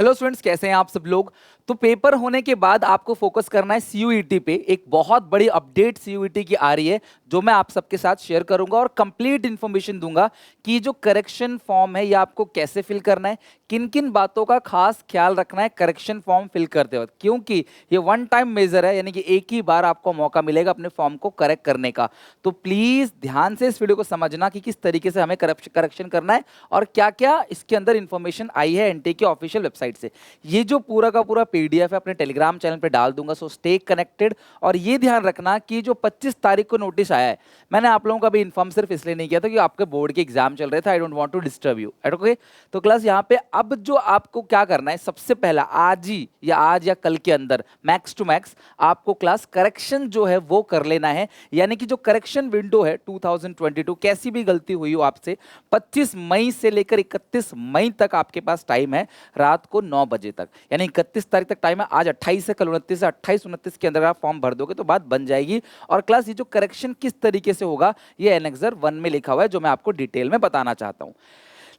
Hello students, कैसे हैं आप सब लोग। तो पेपर होने के बाद आपको फोकस करना है सीयूईटी पे। एक बहुत बड़ी अपडेट सीयूईटी की आ रही है जो मैं आप सबके साथ शेयर करूंगा और कंप्लीट इन्फॉर्मेशन दूंगा कि जो करेक्शन फॉर्म है ये आपको कैसे फिल करना है, किन किन बातों का खास ख्याल रखना है करेक्शन फॉर्म फिल करते वक्त, क्योंकि ये वन टाइम मेजर है, यानी कि एक ही बार आपको मौका मिलेगा अपने फॉर्म को करेक्ट करने का। तो प्लीज ध्यान से इस वीडियो को समझना कि किस तरीके से हमें करेक्शन करना है और क्या क्या इसके अंदर इंफॉर्मेशन आई है एनटी के ऑफिशियल वेबसाइट से। ये जो पूरा का पूरा पीडीएफ है अपने टेलीग्राम चैनल पे डाल दूंगा, सो स्टे कनेक्टेड। और ये ध्यान रखना कि जो 25 तारीख को नोटिस आया है, मैंने आप लोगों का भी इन्फॉर्म सिर्फ इसलिए नहीं किया था कि आपके बोर्ड के एग्जाम चल रहे थे, I don't want to disturb you, okay. तो क्लास यहाँ पे अब जो आपको क्या करना है, सबसे पहला आज या कल के अंदर मैक्स टू मैक्स आपको क्लास करेक्शन जो है वो कर लेना है। यानी कि जो करेक्शन विंडो है 2022, कैसी भी गलती हुई हो आपसे, 25 मई से लेकर 31 मई तक आपके पास टाइम है, रात को 9 बजे तक। यानी 31 तारीख तक टाइम है, आज 28 है, कल 29 है, 28-29 के अंदर आप फॉर्म भर दोगे तो बात बन जाएगी। और क्लास ये जो करेक्शन किस तरीके से होगा ये एनेक्सर 1 में लिखा हुआ है जो मैं आपको डिटेल में बताना चाहता हूं।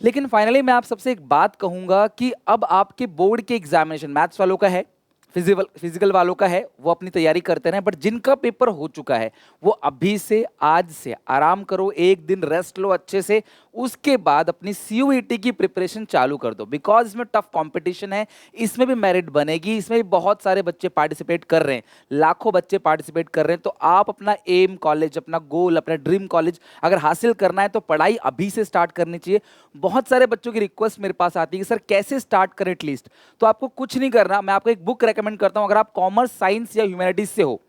लेकिन फाइनली मैं आप सबसे एक बात कहूंगा कि अब आपके बोर्ड के एग्जामिनेशन मैथ्स वालों का है, फिजिकल वालों का है, वो अपनी तैयारी करते रहे, बट जिनका पेपर हो चुका है वो अभी से आज से आराम करो, एक दिन रेस्ट लो अच्छे से, उसके बाद अपनी सीयूईटी की प्रिपरेशन चालू कर दो। बिकॉज इसमें टफ कंपटीशन है, इसमें भी मेरिट बनेगी, इसमें भी बहुत सारे बच्चे पार्टिसिपेट कर रहे हैं, लाखों बच्चे पार्टिसिपेट कर रहे हैं। तो आप अपना एम कॉलेज, अपना गोल, अपना ड्रीम कॉलेज अगर हासिल करना है तो पढ़ाई अभी से स्टार्ट करनी चाहिए। बहुत सारे बच्चों की रिक्वेस्ट मेरे पास आती है कि सर कैसे स्टार्ट करें एटलीस्ट। तो आपको कुछ नहीं करना, मैं आपको एक बुक रेकमेंड करता हूं। अगर आप कॉमर्स, साइंस या ह्यूमैनिटीज से हो,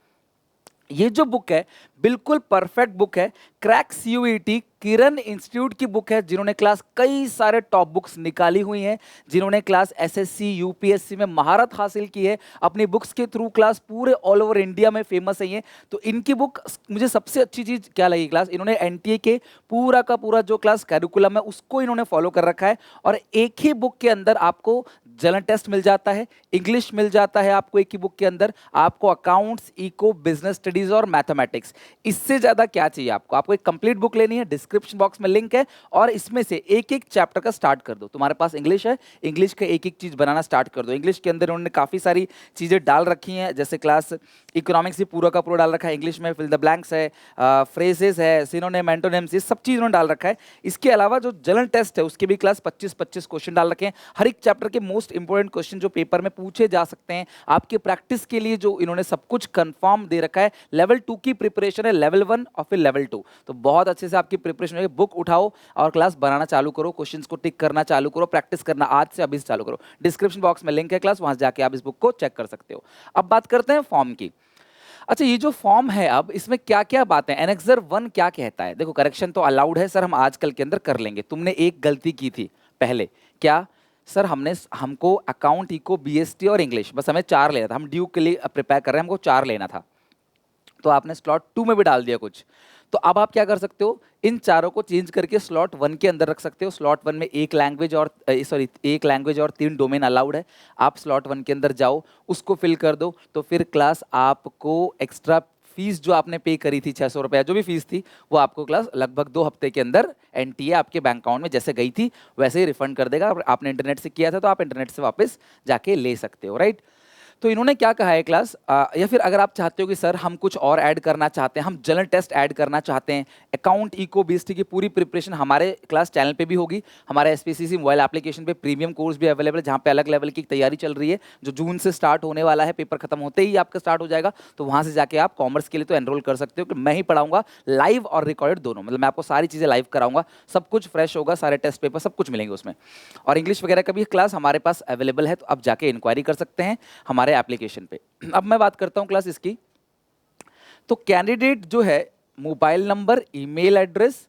ये जो बुक है बिल्कुल परफेक्ट बुक है। क्रैक सीयूईटी किरण इंस्टीट्यूट की बुक है, जिन्होंने क्लास कई सारे टॉप बुक्स निकाली हुई हैं, जिन्होंने क्लास एसएससी यूपीएससी में महारत हासिल की है, अपनी बुक्स के थ्रू क्लास पूरे ऑल ओवर इंडिया में फेमस है ये। तो इनकी बुक मुझे सबसे अच्छी चीज क्या लगी क्लास, इन्होंने एनटीए के पूरा का पूरा जो क्लास कैरिकुलम है उसको इन्होंने फॉलो कर रखा है। और एक ही बुक के अंदर आपको जनरल टेस्ट मिल जाता है, इंग्लिश मिल जाता है आपको एक ही बुक के अंदर, आपको अकाउंट्स, इको, बिजनेस स्टडीज और मैथमेटिक्स। इससे ज्यादा क्या चाहिए आपको। आपको एक कंप्लीट बुक लेनी है, डिस्क्रिप्शन बॉक्स में लिंक है, और इसमें से एक एक चैप्टर का स्टार्ट कर दो। तुम्हारे पास इंग्लिश है, इंग्लिश का एक एक चीज बनाना स्टार्ट कर दो। इंग्लिश के अंदर उन्होंने काफी सारी चीजें डाल रखी हैं, जैसे क्लास इकोनॉमिक्स ही पूरा का पूरा डाल रखा है, इंग्लिश में फिल द ब्लैंक्स है, फ्रेजेस है, सिनोनिम, एंटोनिम्स, ये सब चीज उन्होंने डाल रखा है। इसके अलावा जो जनरल टेस्ट है उसके भी क्लास 25-25 क्वेश्चन डाल रखे हैं। हर एक चैप्टर के मोस्ट इंपोर्टेंट क्वेश्चन जो पेपर में पूछे जा सकते हैं आपके प्रैक्टिस के लिए, जो इन्होंने सब कुछ कंफर्म दे रखा है। लेवल 2 की प्रिपरेशन है, लेवल 1 और फिर लेवल 2। तो बहुत अच्छे से आपकी प्रिपरेशन है, बुक उठाओ और क्लास बनाना चालू करो, क्वेश्चंस को टिक करना चालू करो, प्रैक्टिस करना आज से अभी से चालू करो। डिस्क्रिप्शन बॉक्स में लिंक है क्लास, वहां जाके आप इस बुक को चेक कर सकते हो। अब बात करते हैं फॉर्म की। अच्छा, ये जो फॉर्म है अब इसमें क्या क्या बातें, एनेक्सर 1 क्या कहता है। देखो, करेक्शन तो अलाउड है सर, हम आजकल के अंदर कर लेंगे। तुमने एक गलती की थी पहले, क्या सर, हमको अकाउंट, इको, बीएसटी और इंग्लिश, बस हमें 4 लेना था, हम ड्यू के लिए प्रिपेयर कर रहे हैं, हमको 4 लेना था, तो आपने स्लॉट 2 में भी डाल दिया कुछ। तो अब आप क्या कर सकते हो, इन चारों को चेंज करके स्लॉट 1 के अंदर रख सकते हो। स्लॉट 1 में एक लैंग्वेज और एक लैंग्वेज और 3 डोमेन अलाउड है। आप स्लॉट 1 के अंदर जाओ, उसको फिल कर दो, तो फिर क्लास आपको एक्स्ट्रा फीस जो आपने पे करी थी 600 रुपया, जो भी फीस थी, वो आपको क्लास लगभग 2 हफ्ते के अंदर एनटीए आपके बैंक अकाउंट में जैसे गई थी वैसे ही रिफंड कर देगा। आपने इंटरनेट से किया था तो आप इंटरनेट से वापस जाके ले सकते हो, राइट। तो इन्होंने क्या कहा है क्लास, या फिर अगर आप चाहते हो कि सर हम कुछ और ऐड करना चाहते हैं, हम जनरल टेस्ट ऐड करना चाहते हैं, अकाउंट, इको, बीएसटी की पूरी प्रिपरेशन हमारे क्लास चैनल पे भी होगी। हमारे एसपीसीसी मोबाइल एप्लीकेशन पे प्रीमियम कोर्स भी अवेलेबल है, जहाँ पे अलग लेवल की तैयारी चल रही है, जो जून से स्टार्ट होने वाला है, पेपर खत्म होते ही आपका स्टार्ट हो जाएगा। तो वहाँ से जाके आप कॉमर्स के लिए तो एनरोल कर सकते हो कि मैं ही पढ़ाऊंगा लाइव और रिकॉर्डेड दोनों, मतलब मैं आपको सारी चीज़ें लाइव कराऊंगा, सब कुछ फ्रेश होगा, सारे टेस्ट पेपर सब कुछ मिलेंगे उसमें। और इंग्लिश वगैरह का भी क्लास हमारे पास अवेलेबल है, तो आप जाके इंक्वायरी कर सकते हैं हमारे एप्लीकेशन पे। अब मैं बात करता हूं क्लास इसकी। तो कैंडिडेट जो है, मोबाइल नंबर, ईमेल एड्रेस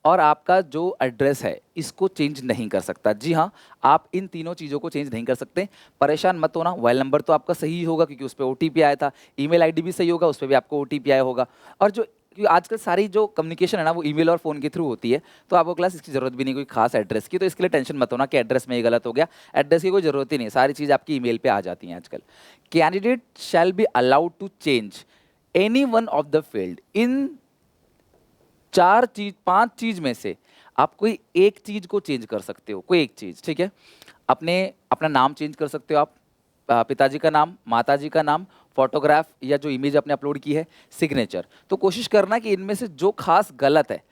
और आपका जो एड्रेस है इसको चेंज नहीं कर सकता। जी हाँ, आप इन तीनों चीज़ों को चेंज नहीं कर सकते। परेशान मत होना, मोबाइल नंबर तो आपका सही होगा क्योंकि उस पर ओटीपी आया था, ईमेल आईडी भी सही होगा, उस पर भी आपको ओटीपी आया होगा। और जो, क्योंकि आजकल सारी जो कम्युनिकेशन है ना वो ईमेल और फोन के थ्रू होती है, तो आपको क्लास इसकी जरूरत भी नहीं कोई खास एड्रेस की, तो इसके लिए टेंशन मत होना कि एड्रेस में ये गलत हो गया। एड्रेस की कोई जरूरत ही नहीं, सारी चीज़ आपकी ईमेल पे आ जाती हैं आजकल। Candidate shall be allowed to change any one of the field, इन 5 चीज में से आप कोई एक चीज को चेंज कर सकते हो, कोई एक चीज, ठीक है। अपने अपना नाम चेंज कर सकते हो आप, पिताजी का नाम, माताजी का नाम, फोटोग्राफ या जो इमेज आपने अपलोड की है, सिग्नेचर। तो कोशिश करना कि इनमें से जो खास गलत है,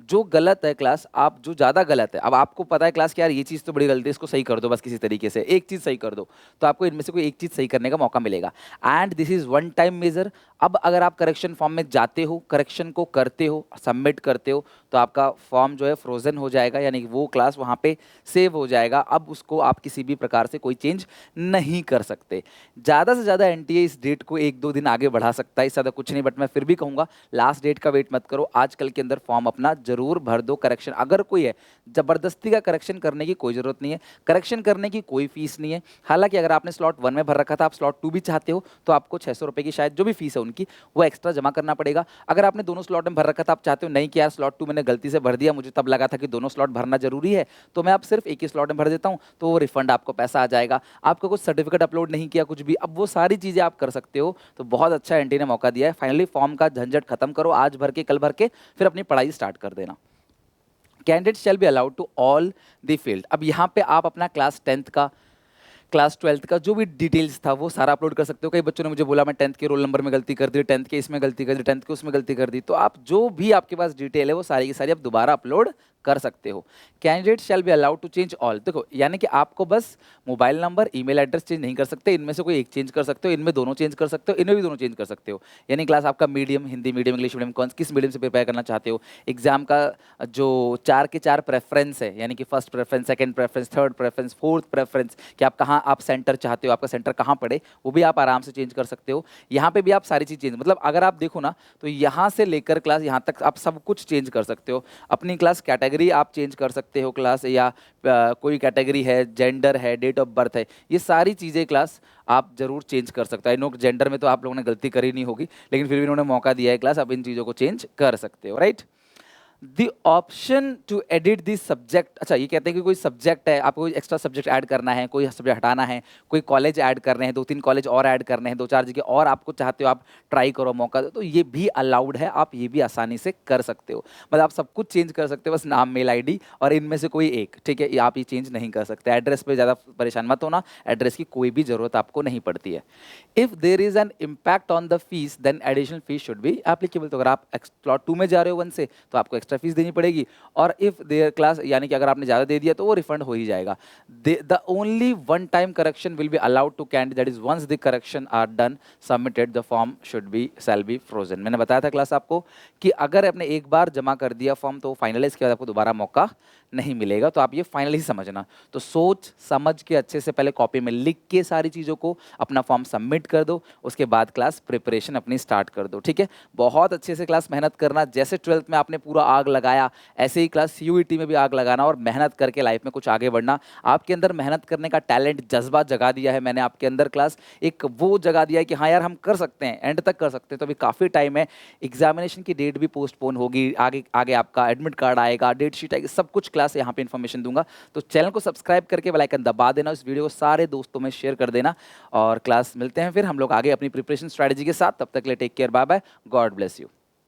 जो गलत है क्लास, आप जो ज़्यादा गलत है, अब आपको पता है क्लास कि यार ये चीज़ तो बड़ी गलती है, इसको सही कर दो बस किसी तरीके से, एक चीज़ सही कर दो, तो आपको इनमें से कोई एक चीज़ सही करने का मौका मिलेगा। And this is one time major. अब अगर आप करेक्शन फॉर्म में जाते हो, करेक्शन को करते हो, सबमिट करते हो, तो आपका फॉर्म जो है फ्रोजन हो जाएगा, यानी कि वो क्लास वहाँ पे सेव हो जाएगा। अब उसको आप किसी भी प्रकार से कोई चेंज नहीं कर सकते। ज़्यादा से ज़्यादा एनटीए इस डेट को 1-2 दिन आगे बढ़ा सकता है, इससे ज़्यादा कुछ नहीं, बट मैं फिर भी कहूँगा लास्ट डेट का वेट मत करो, आजकल के अंदर फॉर्म अपना जरूर भर दो। करेक्शन अगर कोई है, ज़बरदस्ती का करेक्शन करने की कोई ज़रूरत नहीं है, करेक्शन करने की कोई फीस नहीं है। हालांकि अगर आपने स्लॉट 1 में भर रखा था, आप स्लॉट 2 भी चाहते हो, तो आपको 600 रुपये की शायद जो भी फीस है उनकी, वो एक्स्ट्रा जमा करना पड़ेगा। अगर आपने दोनों स्लॉट में भर रखा था, आप चाहते हो नहीं कि यार स्लॉट 2 मैंने गलती से भर दिया, मुझे तब लगा था कि दोनों स्लॉट भरना जरूरी है, तो मैं आप सिर्फ एक ही स्लॉट में भर देता हूँ, तो वो रिफंड आपको पैसा आ जाएगा। आपको कुछ सर्टिफिकेट अपलोड नहीं किया, कुछ भी, अब वो सारी चीज़ें आप कर सकते हो। तो बहुत अच्छा एनटी ने मौका दिया है। फाइनली फॉर्म का झंझट खत्म करो, आज भर के कल भर के फिर अपनी पढ़ाई स्टार्ट कर देना। Candidate shall be allowed to all the field. अब यहाँ पे आप अपना क्लास 10th का, क्लास 12th का जो भी डिटेल्स था वो सारा अपलोड कर सकते हो। कई बच्चों ने मुझे बोला मैं 10th के रोल नंबर में गलती कर दी, 10th के इसमें गलती कर दी, 10th के उसमें गलती कर दी, तो आप जो भी आपके पास डिटेल है वो सारी की सारी आप दोबारा अपलोड कर सकते हो। Candidate shall be allowed to change all. देखो यानी कि आपको बस mobile number, email address change नहीं कर सकते, इनमें से कोई एक चेंज कर सकते हो, इनमें दोनों चेंज कर सकते हो, इनमें भी दोनों चेंज कर सकते हो। यानी क्लास आपका medium, Hindi medium, English medium, कौन किस मीडियम से प्रिपेयर करना चाहते हो, एग्जाम का जो 4 के 4 प्रेफरेंस है, यानी कि first preference, second preference, third preference, fourth preference, कि आप कहाँ आप सेंटर चाहते हो, आपका सेंटर कहाँ पड़े, वो भी आप आराम से चेंज कर सकते हो। यहाँ पे भी आप सारी चीज़ चेंज, मतलब अगर आप देखो ना, तो यहाँ से लेकर क्लास यहाँ तक आप सब कुछ चेंज कर सकते हो। अपनी क्लास कैटेगरी आप चेंज कर सकते हो क्लास, या कोई कैटेगरी है, जेंडर है, डेट ऑफ बर्थ है, ये सारी चीज़ें क्लास आप जरूर चेंज कर सकते हो। आई नो जेंडर में तो आप लोगों ने गलती करी नहीं होगी, लेकिन फिर भी इन्होंने मौका दिया है क्लास, आप इन चीज़ों को चेंज कर सकते हो, right. The option to edit the subject. अच्छा, ये कहते हैं कि कोई सब्जेक्ट है, आपको कोई एक्स्ट्रा सब्जेक्ट ऐड करना है, कोई सब्जेक्ट हटाना है, कोई कॉलेज ऐड करने हैं, 2-3 कॉलेज और ऐड करने हैं, 2-4 जगह और आपको चाहते हो आप ट्राई करो, मौका दो, तो ये भी अलाउड है, आप ये भी आसानी से कर सकते हो। मतलब आप सब कुछ चेंज कर सकते हो, बस नाम, मेल आईडी और इनमें से कोई एक, ठीक है, ये आप ये चेंज नहीं कर सकते। एड्रेस पे ज़्यादा परेशान मत होना, एड्रेस की कोई भी ज़रूरत आपको नहीं पड़ती है। If there is an impact on the fees then additional fees should be applicable. तो अगर आप स्लॉट 2 में जा रहे हो 1 से, तो आपको एक्स्ट्रा फीस देनी पड़ेगी, और इफ देयर क्लास, यानी कि अगर आपने ज़्यादा दे दिया तो वो रिफंड हो ही जाएगा। The only one time correction will be allowed to candidate, that is once the correction are done submitted the form should be shall be frozen. मैंने बताया था क्लास आपको कि अगर आपने एक बार जमा कर दिया फॉर्म तो फाइनल है, इसके बाद आपको दोबारा मौका नहीं मिलेगा, तो आप ये फाइनल ही समझना। तो सोच समझ के अच्छे से पहले कॉपी में लिख के सारी चीज़ों को अपना फॉर्म सबमिट कर दो, उसके बाद क्लास प्रिपरेशन अपनी स्टार्ट कर दो, ठीक है। बहुत अच्छे से क्लास मेहनत करना, जैसे 12th में आपने पूरा आग लगाया ऐसे ही क्लास सीयूईटी में भी आग लगाना, और मेहनत करके लाइफ में कुछ आगे बढ़ना। आपके अंदर मेहनत करने का टैलेंट, जज्बा जगा दिया है मैंने आपके अंदर क्लास, एक वो जगा दिया है कि हाँ यार हम कर सकते हैं, एंड तक कर सकते हैं। तो अभी काफ़ी टाइम है, एग्जामिनेशन की डेट भी पोस्टपोन होगी, आगे आगे आपका एडमिट कार्ड आएगा, डेट शीट आएगी, सब कुछ क्लास यहाँ पे इन्फॉर्मेशन दूंगा। तो चैनल को सब्सक्राइब करके बेल आइकन दबा देना, इस वीडियो को सारे दोस्तों में शेयर कर देना, और क्लास मिलते हैं फिर हम लोग आगे अपनी प्रिपरेशन स्ट्रैटेजी के साथ। तब तक के लिए take care, bye bye, God bless you.